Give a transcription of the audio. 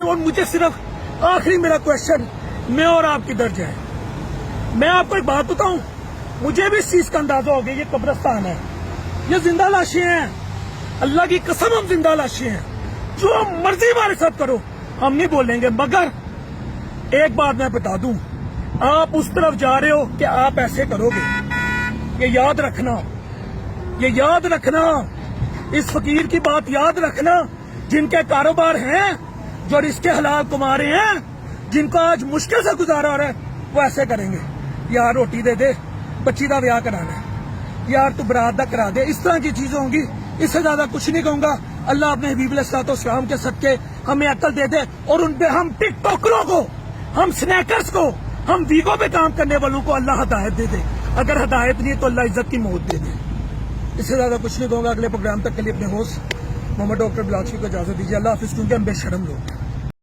اور مجھے صرف آخری میرا کوشچن میں اور آپ کی درج ہے. میں آپ کو ایک بات بتاؤں, مجھے بھی اس چیز کا اندازہ ہو گیا یہ قبرستان ہے, یہ زندہ لاشیں ہیں. اللہ کی قسم ہم زندہ لاشیں ہیں. جو مرضی ہمارے ساتھ کرو ہم نہیں بولیں گے, مگر ایک بات میں بتا دوں, آپ اس طرف جا رہے ہو کہ آپ ایسے کرو گے. یہ یاد رکھنا, یہ یاد رکھنا, اس فقیر کی بات یاد رکھنا. جن کے کاروبار ہیں, جو رزق حلال کما رہے ہیں, جن کو آج مشکل سے گزارا ہو رہا ہے, وہ ایسے کریں گے. یار روٹی دے دے, بچی کا بیاہ کرانا ہے, یار تو برات دا کرا دے. اس طرح کی چیزیں ہوں گی. اس سے زیادہ کچھ نہیں کہوں گا. اللہ اپنے حبیب علیہ الصلوۃ والسلام کے صدقے ہمیں عقل دے دے, اور ان پہ ہم ٹک ٹاکروں کو, ہم سنیکرز کو, ہم ویگو پہ کام کرنے والوں کو اللہ ہدایت دے دے. اگر ہدایت نہیں ہے تو اللہ عزت کی موت دے دے. اس سے زیادہ کچھ نہیں کہوں گا. اگلے پروگرام تک کے لیے اپنے ہوسٹ محمد ڈاکٹر بلاچی کو اجازت دیجیے. اللہ حافظ, کیونکہ ہم بے شرم لوگ ہیں.